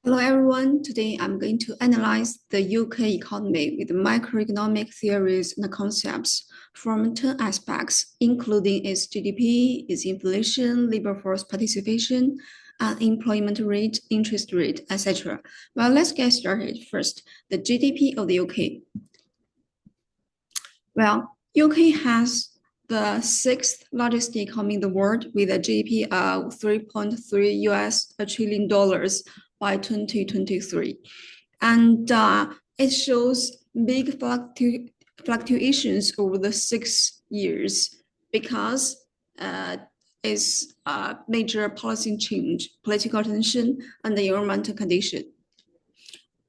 Hello everyone, today I'm going to analyze the UK economy with microeconomic theories and concepts from 10 aspects, including its GDP, its inflation, labor force participation, unemployment rate, interest rate, etc. Well, let's get started. First, the GDP of the UK. Well, UK has the sixth largest economy in the world with a GDP of 3.3 US trillion dollars by 2023. And it shows big fluctuations over the 6 years because it's major policy change, political tension, and the environmental condition.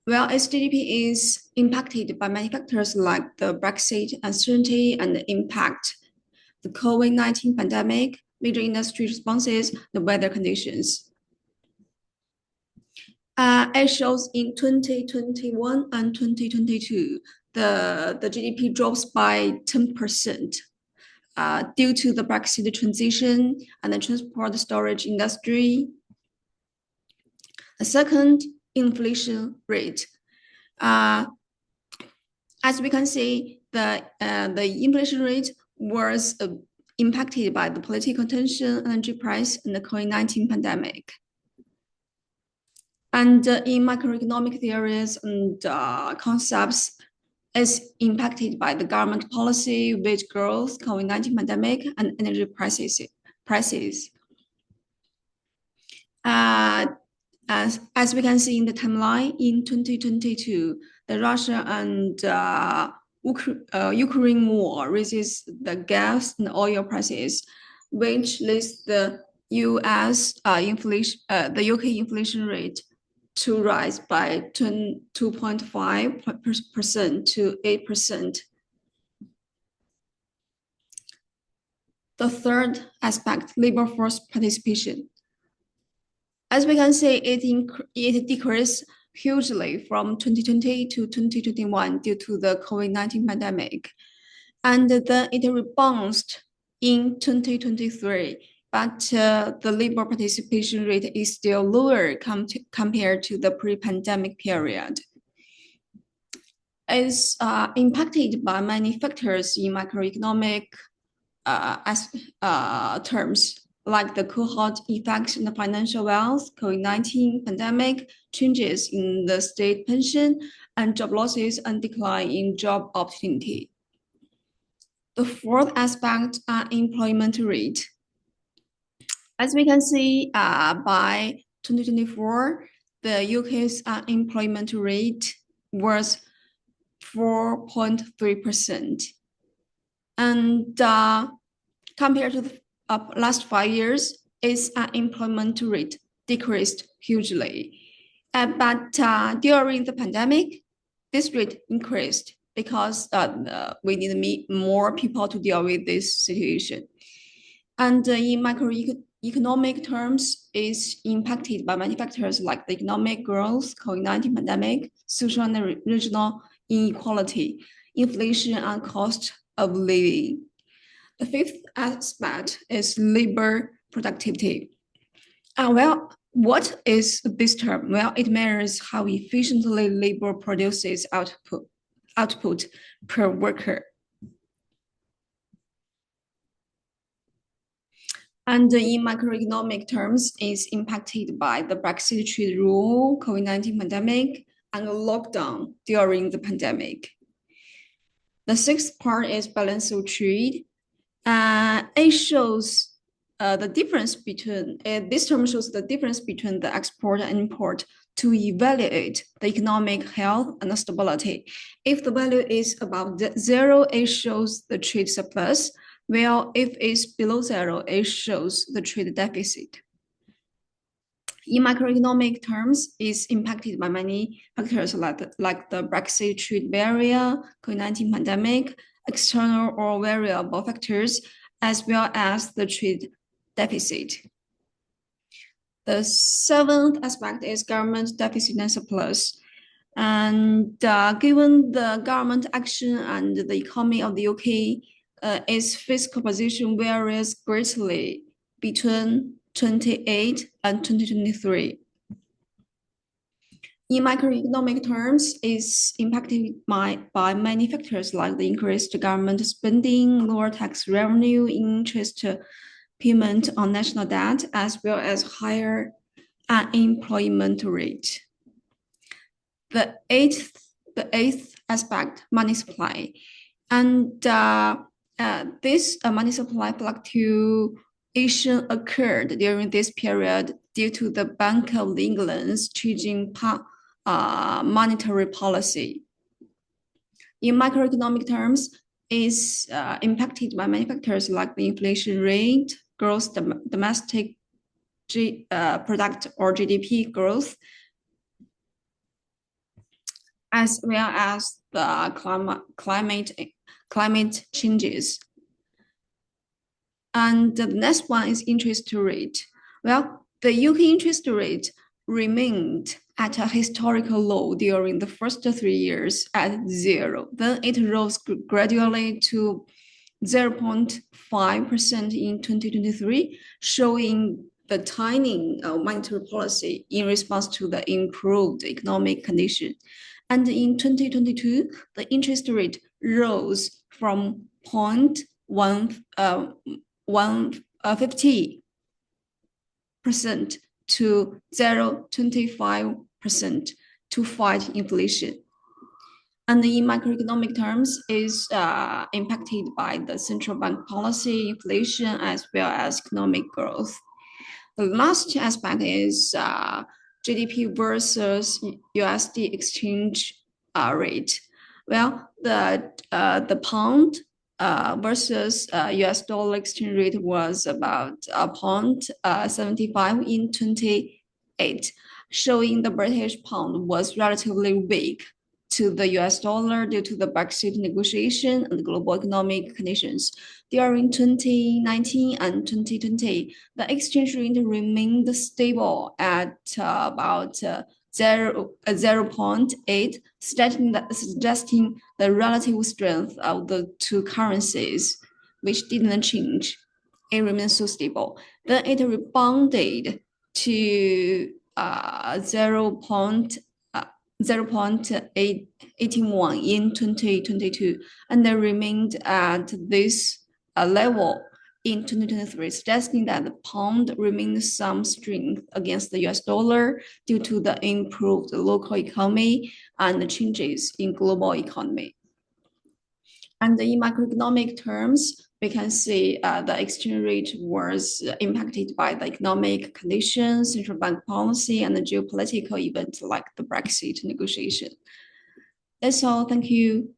Well, its GDP is impacted by many factors like the Brexit uncertainty and the impact, the COVID-19 pandemic, major industry responses, the weather conditions. It shows in 2021 and 2022, the GDP drops by 10% due to the Brexit transition and the transport storage industry. The second, inflation rate. As we can see, the inflation rate was impacted by the political tension, energy price, and the COVID-19 pandemic. And in macroeconomic theories and concepts, is impacted by the government policy, wage growth, COVID-19 pandemic, and energy prices. As we can see in the timeline, in 2022, the Russia and Ukraine war raises the gas and oil prices, which leads the UK inflation rate to rise by 2.5% to 8%. The third aspect, labor force participation. As we can see, it decreased hugely from 2020 to 2021 due to the COVID-19 pandemic. And then it rebounded in 2023, but the labor participation rate is still lower compared to the pre-pandemic period. It's impacted by many factors in macroeconomic terms, like the cohort effect in the financial wealth, COVID-19 pandemic, changes in the state pension, and job losses and decline in job opportunity. The fourth aspect, employment rate. As we can see, by 2024, the UK's unemployment rate was 4.3%. And compared to the last 5 years, its unemployment rate decreased hugely. But during the pandemic, this rate increased because we need more people to deal with this situation. And in macroeconomic terms, is impacted by many factors like the economic growth, COVID-19 pandemic, social and regional inequality, inflation, and cost of living. The fifth aspect is labor productivity. Well, what is this term? Well, it measures how efficiently labor produces output per worker. And in macroeconomic terms, is impacted by the Brexit trade rule, COVID-19 pandemic, and lockdown during the pandemic. The sixth part is balance of trade. It shows the difference between, this term shows the difference between the export and import to evaluate the economic health and the stability. If the value is above zero, it shows the trade surplus. Well, if it's below zero, it shows the trade deficit. In macroeconomic terms, is impacted by many factors like the Brexit trade barrier, COVID-19 pandemic, external or variable factors, as well as the trade deficit. The seventh aspect is government deficit and surplus. And given the government action and the economy of the UK, its fiscal position varies greatly between 2028 and 2023. In macroeconomic terms, is impacted by many factors like the increased government spending, lower tax revenue, interest payment on national debt, as well as higher unemployment rate. The eighth aspect, money supply, and this money supply fluctuation occurred during this period due to the Bank of England's changing monetary policy. In macroeconomic terms, is impacted by many factors like the inflation rate, gross domestic product or GDP growth, as well as the climate changes. And the next one is interest rate. Well, the UK interest rate remained at a historical low during the first 3 years at 0. Then it rose gradually to 0.5% in 2023, showing the tightening of monetary policy in response to the improved economic condition. And in 2022, the interest rate rose from 0.150% to 0.25% to fight inflation. And in macroeconomic terms, is impacted by the central bank policy, inflation, as well as economic growth. The last aspect is GDP versus USD exchange rate. Well, the pound versus US dollar exchange rate was about 0.75 in 28, showing the British pound was relatively weak to the US dollar due to the Brexit negotiation and global economic conditions. During 2019 and 2020, the exchange rate remained stable at about 0.8, suggesting the relative strength of the two currencies, which didn't change. It remains so stable. Then it rebounded to 0.81 in 2022, and then remained at this level in 2023, suggesting that the pound remains some strength against the US dollar due to the improved local economy and the changes in global economy. And in macroeconomic terms, we can see the exchange rate was impacted by the economic conditions, central bank policy, and the geopolitical events like the Brexit negotiation. That's all. Thank you.